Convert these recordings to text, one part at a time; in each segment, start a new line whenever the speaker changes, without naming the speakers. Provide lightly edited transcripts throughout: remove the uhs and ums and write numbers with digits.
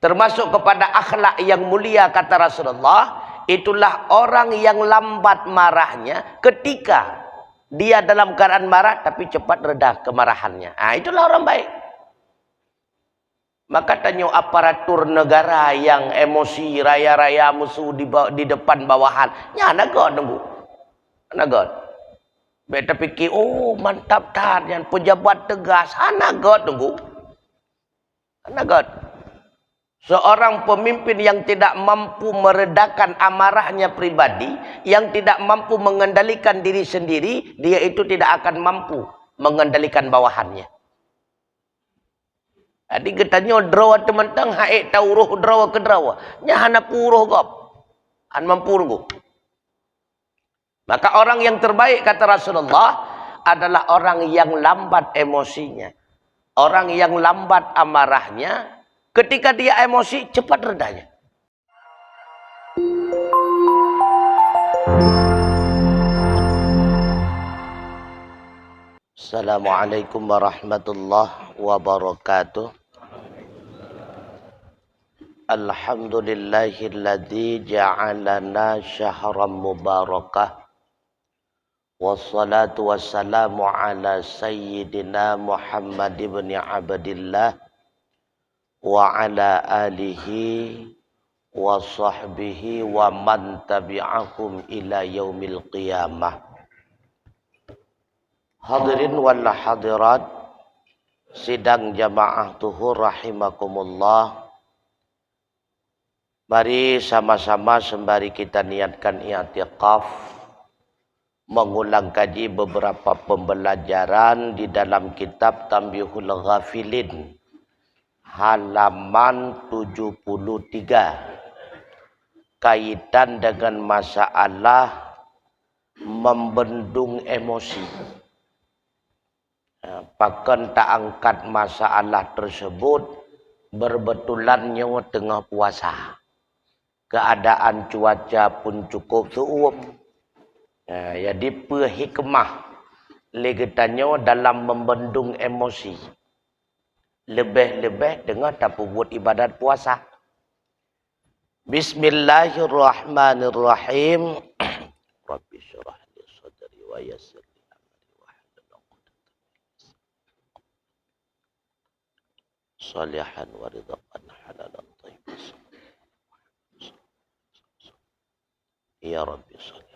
termasuk kepada akhlak yang mulia kata Rasulullah, itulah orang yang lambat marahnya ketika dia dalam keadaan marah tapi cepat reda kemarahannya. Itulah orang baik. Maka tanya aparatur negara yang emosi raya-raya musuh di depan bawahan. Ya nagot nunggu. Nagot. Beta fikir, oh mantap yang pejabat tegas. Nagot nunggu. Nagot. Seorang pemimpin yang tidak mampu meredakan amarahnya pribadi, yang tidak mampu mengendalikan diri sendiri, dia itu tidak akan mampu mengendalikan bawahannya. Jadi katanya drawa teman-teman haik tahu roh drawa ke drawa. Nyahana puruh gop. An mampu go. Maka orang yang terbaik kata Rasulullah adalah orang yang lambat emosinya. Orang yang lambat amarahnya. Ketika dia emosi, cepat redanya. Assalamualaikum warahmatullahi wabarakatuh. Alhamdulillahilladzi ja'alana syahran mubarakah. Wassalatu wassalamu ala sayyidina Muhammad ibn Abdillah wa ala alihi wa sahbihi wa man tabi'ahum ila yaumil qiyamah. Hadirin wal hadirat sidang jamaah tuhur rahimakumullah. Mari sama-sama sembari kita niatkan i'tikaf mengulang kaji beberapa pembelajaran di dalam kitab Tanbihul Ghafilin halaman 73 kaitan dengan masalah membendung emosi. Pakan tak angkat masalah tersebut berbetulannya tengah puasa. Keadaan cuaca pun cukup suum. Jadi hikmah legetannya dalam membendung emosi. Lebih-lebih dengan tak buat ibadat puasa. Bismillahirrahmanirrahim. Rabbi syurah li sadri wa yassir li amri wahlul 'uqdatam salihan wa ridqan halalan thayyiban. Ya Rabbi salli.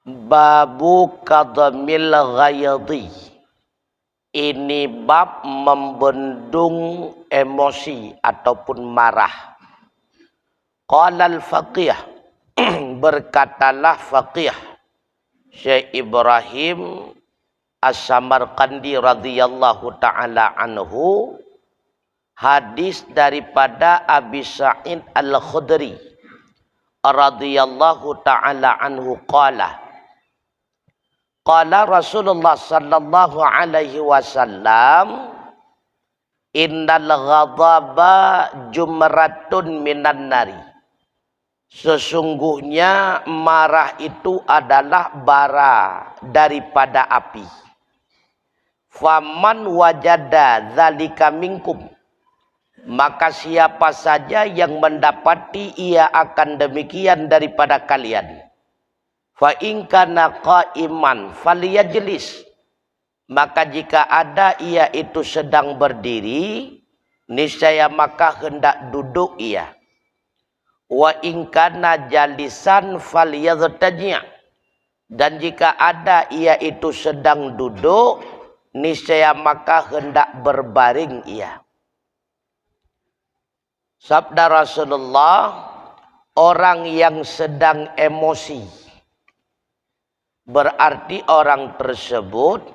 Babu qadamil ghayadhi. Ini bab membendung emosi ataupun marah. Qala al-faqih, berkatalah faqih Syekh Ibrahim As-Samarqandi radhiyallahu taala anhu, hadis daripada Abi Sa'id Al-Khudri radhiyallahu taala anhu qala Qala Rasulullah sallallahu alaihi wasallam, innal ghadaba jumratun minan nari. Sesungguhnya marah itu adalah bara daripada api. Faman wajada dzalika minkum, maka siapa saja yang mendapati ia akan demikian daripada kalian. Fa in kana qa'iman falyajlis, maka jika ada ia itu sedang berdiri, niscaya maka hendak duduk ia. Wa in kana jalisan falyadtaji', dan jika ada ia itu sedang duduk, niscaya maka hendak berbaring ia. Sabda Rasulullah, orang yang sedang emosi berarti orang tersebut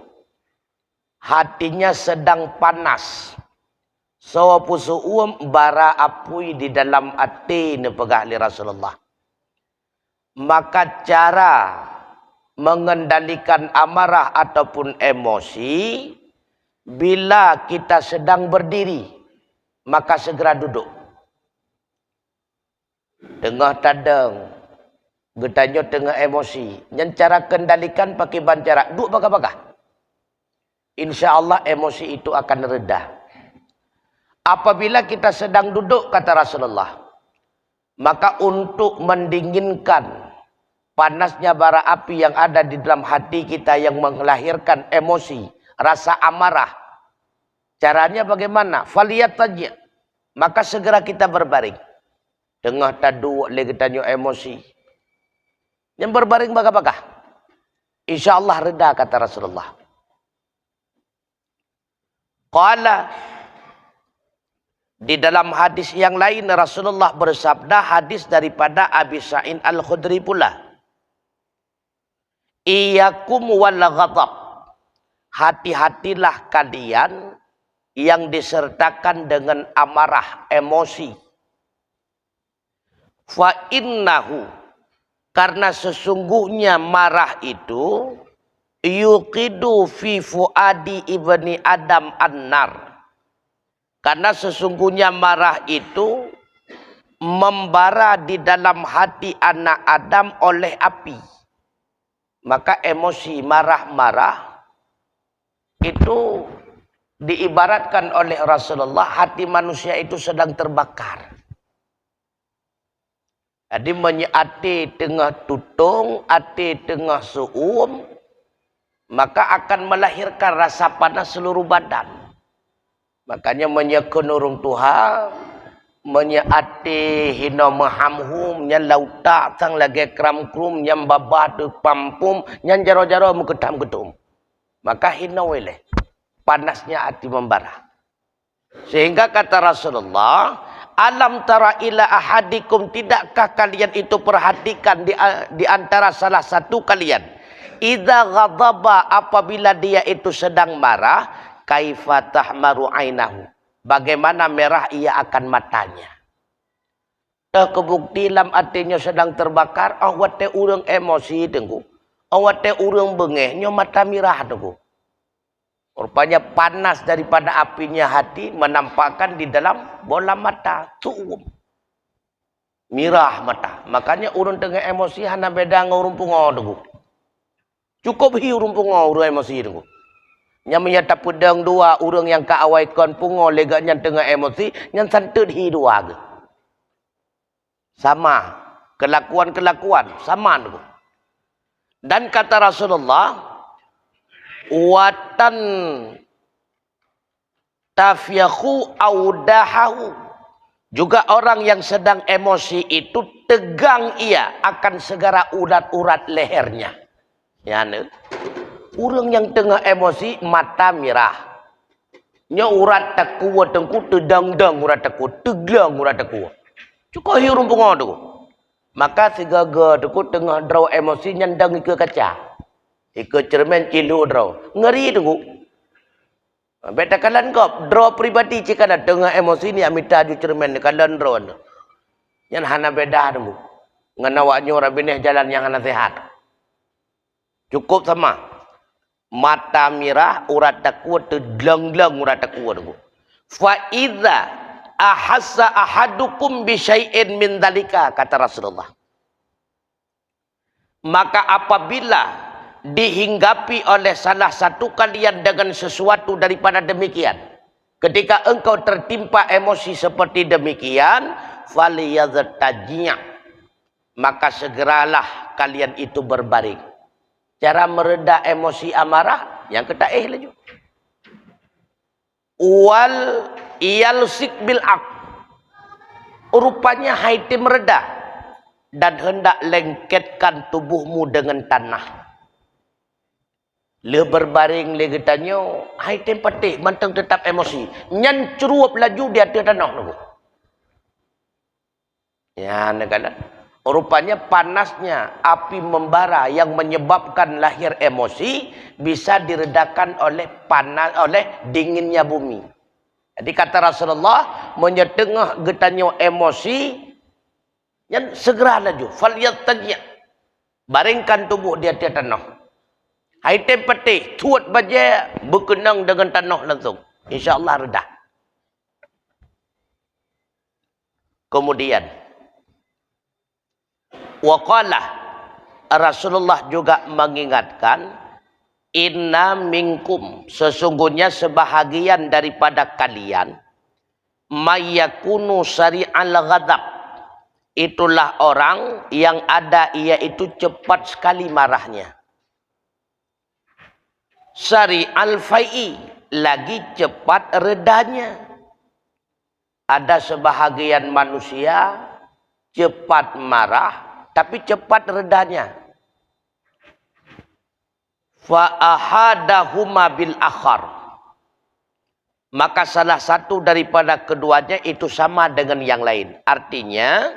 hatinya sedang panas. Sawapusuum bara apui di dalam hati ni pegahli Rasulullah. Maka cara mengendalikan amarah ataupun emosi, bila kita sedang berdiri, maka segera duduk. Tengah tadang getanya tengah emosi. Yang cara kendalikan pakai bancara. Duk bakal-bakal. InsyaAllah emosi itu akan reda. apabila kita sedang duduk, kata Rasulullah, maka untuk mendinginkan panasnya bara api yang ada di dalam hati kita yang melahirkan emosi, rasa amarah. Caranya bagaimana? Faliyataji. Maka segera kita berbaring. Tengah tadu lagi tanyo emosi. Yang berbaring baga-baga. InsyaAllah reda, kata Rasulullah. Qala, di dalam hadis yang lain Rasulullah bersabda, hadis daripada Abi Sa'id Al-Khudri pula. Iyakum wal ghadab. Hati-hatilah kalian yang disertakan dengan amarah, emosi. Fa innahu, karena sesungguhnya marah itu yuqidu fi fuadi ibni Adam an-nar. Karena sesungguhnya marah itu membara di dalam hati anak Adam oleh api. Maka emosi marah-marah itu diibaratkan oleh Rasulullah, hati manusia itu sedang terbakar. Jadi menyati tengah tutung, hati tengah suum, maka akan melahirkan rasa panas seluruh badan. Makanya menyekun urung Tuhan, menyati hina mahamhum, nyan lauta sang lagi kram krum, nyan babah tu pampum, nyan jaro-jaro muketam ketum. Maka hina wele, panasnya hati membara. Sehingga kata Rasulullah, alam tara ila ahadikum, tidakkah kalian itu perhatikan di antara salah satu kalian, idza ghadaba, apabila dia itu sedang marah, kaifa tahmaru ainahu, bagaimana merah ia akan matanya. Kebukti dalam hatinya sedang terbakar, awat te urang emosi tengku, awat te urang bengeh nyo mata merah tengku. Rupanya panas daripada apinya hati menampakkan di dalam bola mata, tuum. Mirah mata. Makanya urang tengah emosi hana beda ngurung pungo tengku. Cukup hi urung pungo urang emosi tengku. Yang menyata pedang dua urang yang kaawaikan pungo lega yang tengah emosi, yang santet hi dua ke. Sama kelakuan-kelakuan sama tengku. Dan kata Rasulullah, watan tafyahu audahahu, juga orang yang sedang emosi itu tegang ia akan segera urat-urat lehernya. Ya, orang yang tengah emosi mata merah, nya urat takuwa tengku tedang-dang urat takuwa, teglang urat takuwa. Cukup hirum pungo tu. Maka sigaga tengku tengah draw emosi nyandang ke kaca. Ikut cermin cilu draw. Ngeri tunggu. Beta kalian kau draw pribadi jika ada tengah emosi ni amita ju cermin kalian draw. Yang hana beda tunggu. Nganawaknya orang bineh jalan yang hana sehat. Cukup sama. Mata merah urat takwa tedlang-dlang urat takwa tunggu. Fa idza ahassa ahadukum bi syai'in min dalika, kata Rasulullah. Maka apabila dihinggapi oleh salah satu kalian dengan sesuatu daripada demikian, ketika engkau tertimpa emosi seperti demikian, faliyadtaji', maka segeralah kalian itu berbaring. Cara mereda emosi amarah yang ketaih laju. Wal iyalsik bil ak, rupanya haiti mereda dan hendak lengketkan tubuhmu dengan tanah. Le berbaring le getanyo, hai tempatih manteng tetap emosi. Nyan ceruap laju di atas tanah nunggu. Ya, negara. Rupanya panasnya api membara yang menyebabkan lahir emosi bisa diredakan oleh dinginnya bumi. Jadi kata Rasulullah, menyetengah getanyo emosi, nyan segera laju. Falyattaji', baringkan tubuh di atas tanah. Hai tempatih, tuat baja berkenang dengan tanah langsung. InsyaAllah redah. Kemudian, waqala, Rasulullah juga mengingatkan, inna minkum, sesungguhnya sebahagian daripada kalian, Mayyakunu sari'al ghadab. Itulah orang yang ada iaitu cepat sekali marahnya. Sari'al fai'i, lagi cepat redanya. Ada sebahagian manusia cepat marah tapi cepat redanya. Fa ahadahuma bil akhar. Maka salah satu daripada keduanya itu sama dengan yang lain. Artinya,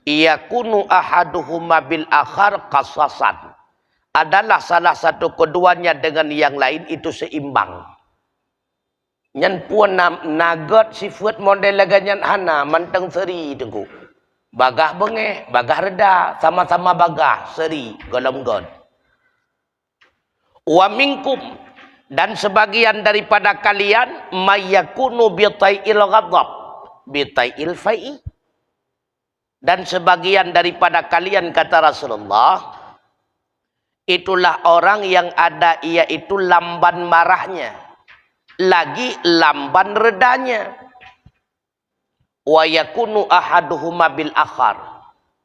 yakunu ahaduhuma bil akhar qasasan. Adalah salah satu keduanya dengan yang lain itu seimbang. Nyan puan nagot sifat model laganyan hana manteng seri tengku. Bagah bengeh, bagah reda, sama-sama bagah seri golong god. Wa minkum, dan sebagian daripada kalian mayyakunu bitai'il ghadab bitai'il fai'i, dan sebagian daripada kalian kata Rasulullah itulah orang yang ada iaitu lamban marahnya lagi lamban redanya. Wa yakunu ahaduhuma bil akhar,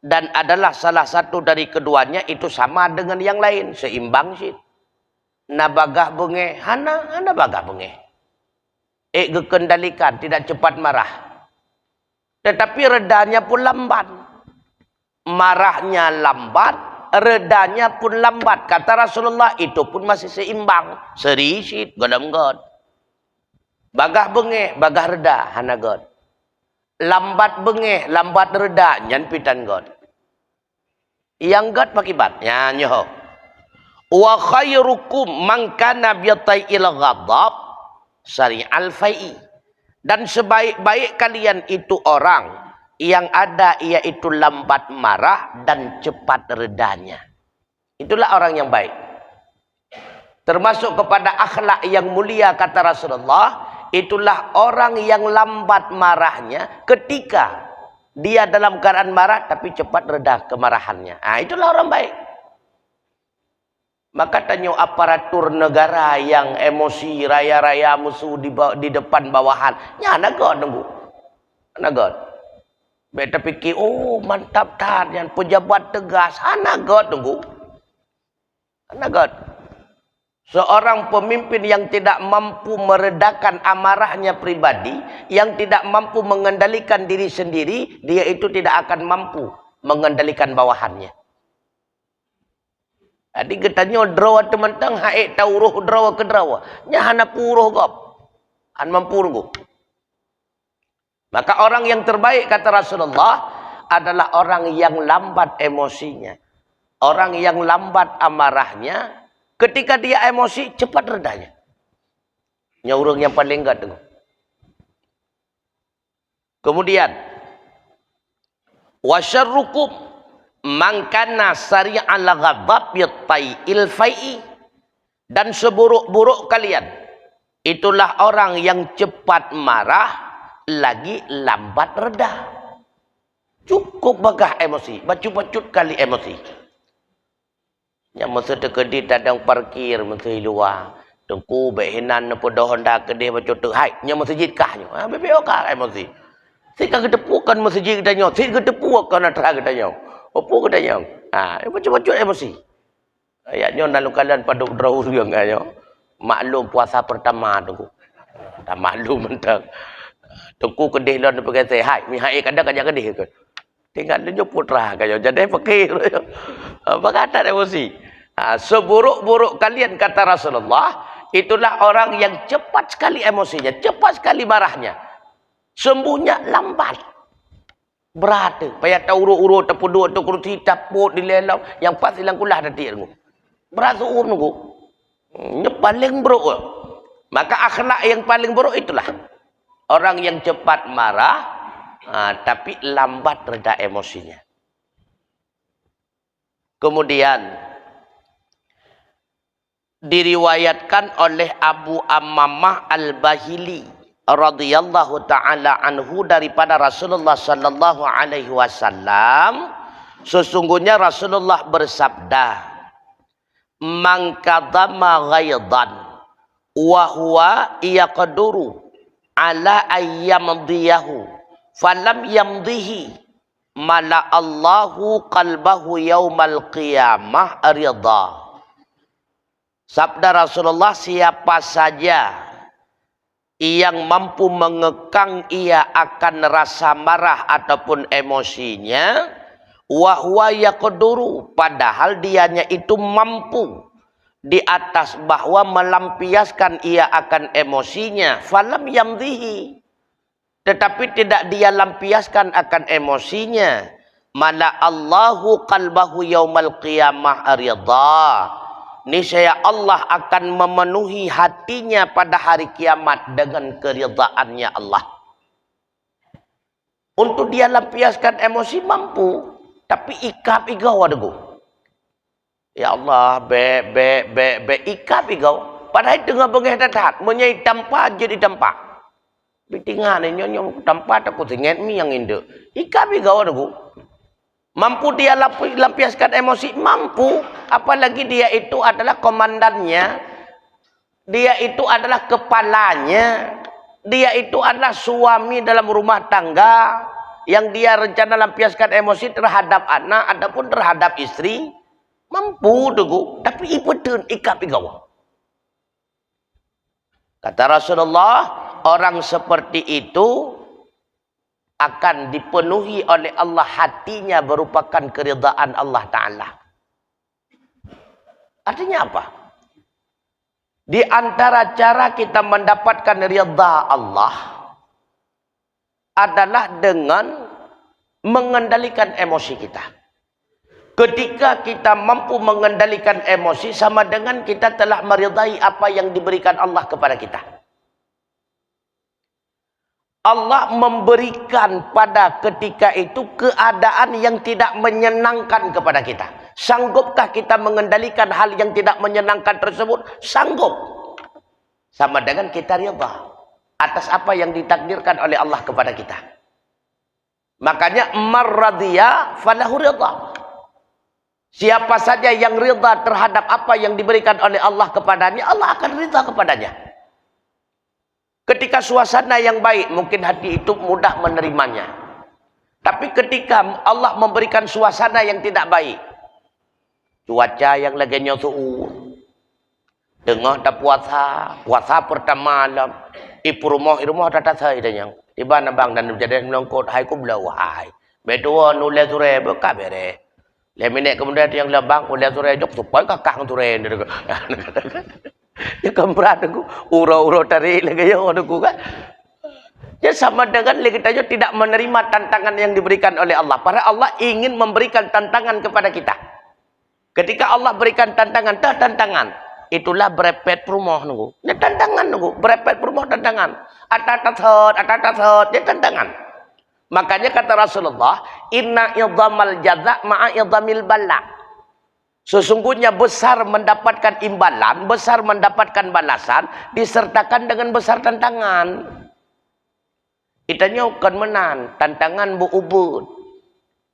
dan adalah salah satu dari keduanya itu sama dengan yang lain, seimbang sih. Na bagah bengeh, hana bagah bengeh. Gekendalikan, tidak cepat marah. Tetapi redanya pun lambat. Marahnya lambat, redanya pun lambat. Kata Rasulullah, itu pun masih seimbang. Serisit, golong god. Bagah bengeh, bagah reda, hana god. Lambat bengeh, lambat reda, nyan pitan god. Yang god pakibat, nyoho. Wa khairukum man kana bitai'il ghadab sari'al fai'i, dan sebaik-baik kalian itu orang yang ada yaitu lambat marah dan cepat redanya. Itulah orang yang baik. Termasuk kepada akhlak yang mulia kata Rasulullah, itulah orang yang lambat marahnya ketika dia dalam keadaan marah tapi cepat reda kemarahannya. Itulah orang baik. Maka tanya aparatur negara yang emosi raya-raya musuh di depan bawahan. Ya nagot nunggu. Nagot. Beta fikir, oh mantap tar yang pejabat tegas. Nagot nunggu. Nagot. Seorang pemimpin yang tidak mampu meredakan amarahnya pribadi, yang tidak mampu mengendalikan diri sendiri, dia itu tidak akan mampu mengendalikan bawahannya. Adik katanya draw teman-teman haik tauruh draw ke draw. Nya hana puruh gop. Han mampu. Maka orang yang terbaik kata Rasulullah adalah orang yang lambat emosinya. Orang yang lambat amarahnya, ketika dia emosi cepat redanya. Nya urang yang paling enggak tu. Kemudian wasyarrukum mangkana sari'al ghadab bitai'il fai'i, dan seburuk-buruk kalian itulah orang yang cepat marah lagi lambat reda. Cukup bagah emosi, bacut-bacut kali emosi. Yang masa tekedi tadang parkir mesti luar. Tengku behinan podo Honda kedih bacut tu hai nya masjid kahnya. BPO kah emosi. Sika ketepukan masjid katanya, sika ketepukan atra katanya. Apa katanya? Bacut-bacut emosi. Ayatnya dalam kalian pada draw yang ayo. Maklum puasa pertama tengku. Tak maklum mentang. Tengku kedih lawan pakai sehat. Mi hai kadang kedih ke. Tinggal dia putra kayo jadi fakir. Berkata emosi. Seburuk-buruk kalian kata Rasulullah, itulah orang yang cepat sekali emosinya, cepat sekali marahnya. Sembuhnya lambat. Berat. Payah tahu urut-urut tepuduk tu kursi taput di lelau yang pas hilang kulah tadi nunggu. Berat nunggu. Nya paling buruk. Maka akhlak yang paling buruk itulah orang yang cepat marah tapi lambat reda emosinya. Kemudian diriwayatkan oleh Abu Ammamah Al-Bahili radhiyallahu taala anhu daripada Rasulullah sallallahu alaihi wasallam, sesungguhnya Rasulullah bersabda, "Man kadzama ghaidan wa huwa yaqduru ala ayyamdiyahu falam yamdihi mala Allahu qalbahu yaumal qiyamah ridha. Sabda Rasulullah, siapa saja yang mampu mengekang ia akan rasa marah ataupun emosinya, wa huwa yaqduru, padahal dianya itu mampu di atas bahwa melampiaskan ia akan emosinya, falam yamdihi, tetapi tidak dia lampiaskan akan emosinya, mala Allahu qalbahu yaumal qiyamah ridha, niscaya Allah akan memenuhi hatinya pada hari kiamat dengan keridhaannya Allah. Untuk dia lampiaskan emosi mampu, tapi ikap igau adegu. Ya Allah, be ikap igau. Padahal tengah bengeh datat, menyai tampak jadi tampak. Bitingan ni nyonyong tampak takut ingat mi yang indah. Ikap igau adegu. Mampu dia lampiaskan emosi, mampu. Apalagi dia itu adalah komandannya. Dia itu adalah kepalanya. Dia itu adalah suami dalam rumah tangga. Yang dia rencana lampiaskan emosi terhadap anak ataupun terhadap istri. Mampu tuh, tapi ipetun ikap igawa. Kata Rasulullah, orang seperti itu akan dipenuhi oleh Allah hatinya merupakan keridhaan Allah Ta'ala. Artinya apa? Di antara cara kita mendapatkan ridha Allah adalah dengan mengendalikan emosi kita. Ketika kita mampu mengendalikan emosi, sama dengan kita telah meridai apa yang diberikan Allah kepada kita. Allah memberikan pada ketika itu keadaan yang tidak menyenangkan kepada kita. Sanggupkah kita mengendalikan hal yang tidak menyenangkan tersebut? Sanggup. Sama dengan kita ridha atas apa yang ditakdirkan oleh Allah kepada kita. Makanya marradiya falahu ridha. Siapa saja yang ridha terhadap apa yang diberikan oleh Allah kepadanya, Allah akan ridha kepadanya. Ketika suasana yang baik, mungkin hati itu mudah menerimanya. Tapi ketika Allah memberikan suasana yang tidak baik, cuaca yang lagi nyosuun, tengah tak puasa pertama malam, ibu rumah tak saya yang tiba nabang dan jadi melongkot, hai ku belau hai, betul nulis sore berkabere. Leminek kemudian yang lebang udah sore jok supaya kakak sore ni. Ya kamera aku uro-uro tarik lagi yang aku kan. Ya sama dengan kita juga tidak menerima tantangan yang diberikan oleh Allah. Padahal Allah ingin memberikan tantangan kepada kita. Ketika Allah berikan tantangan, tantangan. Itulah berepet rumah nunggu. Ya tantangan nunggu, berepet rumah tantangan. Atatat, ya tantangan. Makanya kata Rasulullah, inna idhamal jaza ma'a idhamil bala. Sesungguhnya besar mendapatkan imbalan, besar mendapatkan balasan, disertakan dengan besar tantangan. Itanya akan menang, tantangan berubud.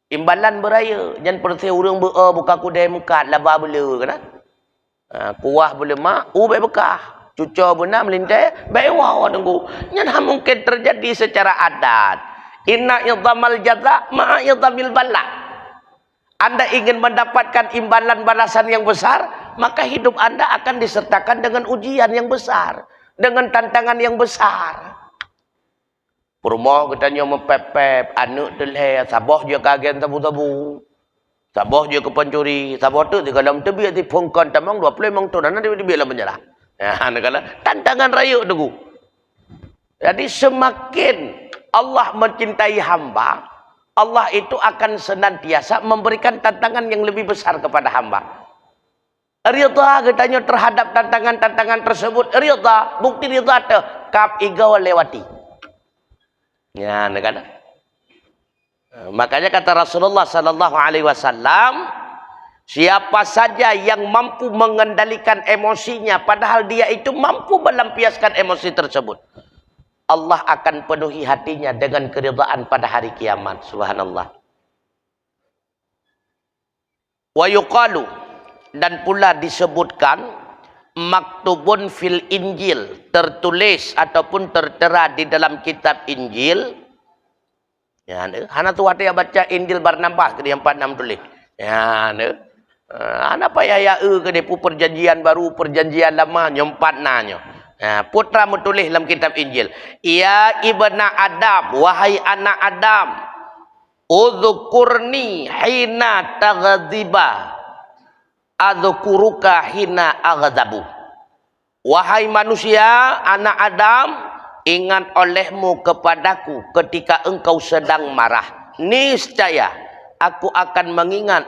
Imbalan beraya, jangan percaya orang buka kudai muka, laba bela kan? Kuah boleh mak, baik bekah. Cuca benar melintai, baik wah tunggu. Jangan mungkin terjadi secara adat. Inna idhamal jaza ma'a idhamil bala. Anda ingin mendapatkan imbalan balasan yang besar, maka hidup Anda akan disertakan dengan ujian yang besar, dengan tantangan yang besar. Rumah katanya mempepep, anak teleh, sabah je kagen tabu-tabu. Sabah je ke pencuri, sabah tu di dalam tebiak di pungkan tamang 20 mang tu dan dia biarlah menyalah. Ya, kala tantangan raya tu. Jadi semakin Allah mencintai hamba, Allah itu akan senantiasa memberikan tantangan yang lebih besar kepada hamba. Ridha katanya terhadap tantangan-tantangan tersebut. Ridha, bukti ridha tu kap igau lewati. Ya, negara. Makanya kata Rasulullah sallallahu alaihi wasallam, siapa saja yang mampu mengendalikan emosinya padahal dia itu mampu melampiaskan emosi tersebut, Allah akan penuhi hatinya dengan keridhaan pada hari kiamat. Subhanallah. Wa yuqalu, dan pula disebutkan, maktubun fil Injil, tertulis ataupun tertera di dalam kitab Injil. Ya, hana tu ada yang baca Injil Barnabas ke dia 46 tulis. Ya, hana payah ya ke dia perjanjian baru, perjanjian lama nyempat nanyo. Ya, putra menulis dalam kitab Injil. Ya ibna Adam, wahai anak Adam, udzukurni hina taghdiba, adzukuruka hina aghdabu. Wahai manusia, anak Adam, ingat olehmu kepadaku ketika engkau sedang marah. Niscaya aku akan mengingat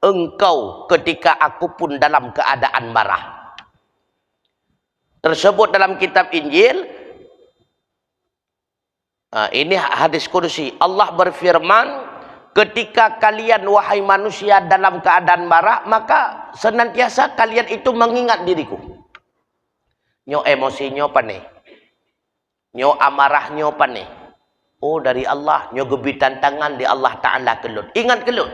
engkau ketika aku pun dalam keadaan marah. Tersebut dalam kitab Injil. Ini hadis kursi. Allah berfirman, ketika kalian wahai manusia dalam keadaan marah, maka senantiasa kalian itu mengingat diriku. Nyo emosinyo pane, nyo amarahnya pane. Oh dari Allah, nyo gebitan tangan di Allah Ta'ala kelun. Ingat kelun.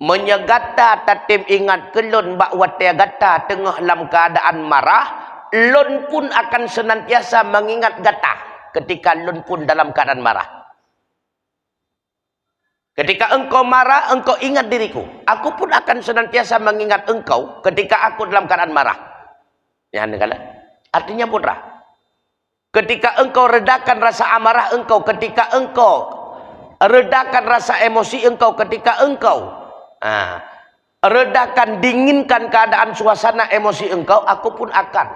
Menyegata tatim ingat kelun bak watia gata tengah dalam keadaan marah, lun pun akan senantiasa mengingat gata ketika lun pun dalam keadaan marah. Ketika engkau marah, engkau ingat diriku. Aku pun akan senantiasa mengingat engkau ketika aku dalam keadaan marah. Ya, negara. Artinya putra, ketika engkau redakan rasa amarah engkau, ketika engkau redakan rasa emosi engkau, ketika engkau redakan, dinginkan keadaan suasana emosi engkau, aku pun akan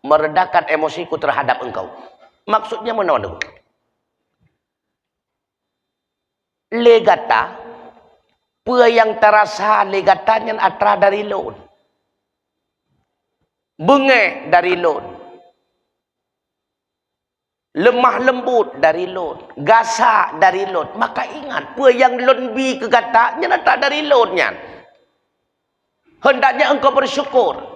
meredakan emosiku terhadap engkau. Maksudnya mana? Legata, pua yang terasa legatanya atra dari lon, bengeh dari lon, lemah lembut dari lon, gasak dari lon. Maka ingat, pua yang lon bi ke gatanya datang dari lonnya. Hendaknya engkau bersyukur.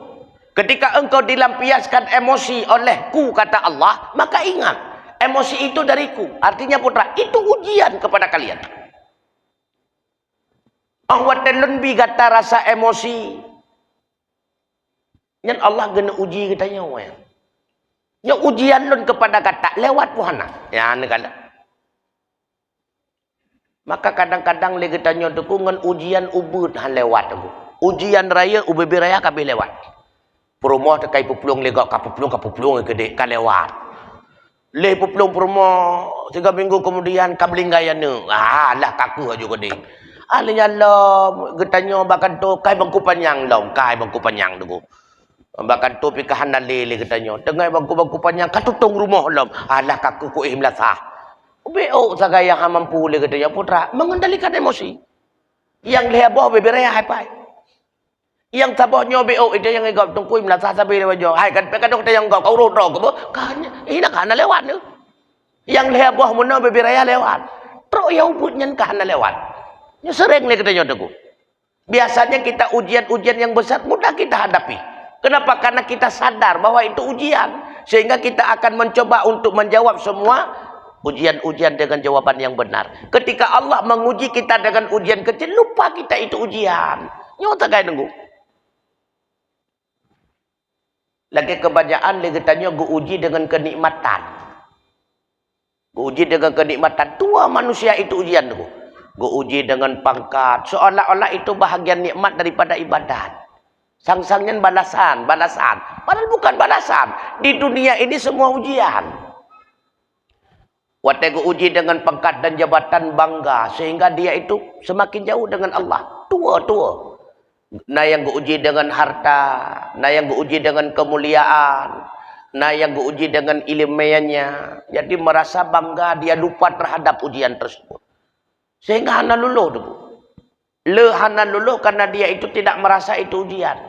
Ketika engkau dilampiaskan emosi olehku, kata Allah, maka ingat, emosi itu dariku. Artinya putra, itu ujian kepada kalian. Awat lon bi gata rasa emosi. Yang Allah kena uji katanya. Yang ujian lun kepada kata lewat puhana. Ya negala. Maka kadang-kadang lagi tanya dukungan ujian ubud han lewat aku. Ujian raya ubebi raya kabe lewat. Promo tekai puplung lega kapuplung gede ka lewat. Le puplung promo 3 minggu kemudian kabling gaya ne. Lah kaku aja gede. Alinya lo getanya bakan tu kai bangku panjang lom, kai bangku panjang dugu. Bahkan tu pikahan lele katanya. Dengar bangku-bangku panjang katutung rumah lom. Alah kaku ku ihim lasah. Beo sagaya yang mampu le katanya putra mengendalikan emosi. Yang leheboh beberaya hai. Yang tabohnya beo itu yang igap tungku ihim lasah sabi lewajo. Hai kan pekadok ta yang kau rodo ko kan ina kana lewat ne. Yang leheboh muna beberaya lewat. Tro ya ubutnya kana lewat. Nya sering le katanya tuku. Biasanya kita ujian-ujian yang besar mudah kita hadapi. Kenapa? Karena kita sadar bahwa itu ujian. Sehingga kita akan mencoba untuk menjawab semua ujian-ujian dengan jawaban yang benar. Ketika Allah menguji kita dengan ujian kecil, lupa kita itu ujian. Nyata kaya nunggu. Lagi kebanyakan lagi tanya gue uji dengan kenikmatan. Gue uji dengan kenikmatan. Tua manusia itu ujian nunggu. Gue uji dengan pangkat. Seolah-olah itu bahagian nikmat daripada ibadat. Sang-sangnya balasan. Padahal bukan balasan. Di dunia ini semua ujian. Watego uji dengan pangkat dan jabatan bangga. Sehingga dia itu semakin jauh dengan Allah. Tua. Nah yang uji dengan harta. Nah yang uji dengan kemuliaan. Nah yang uji dengan ilmiahnya. Jadi merasa bangga, dia lupa terhadap ujian tersebut. Sehingga hana luluh. Hana luluh karena dia itu tidak merasa itu ujian.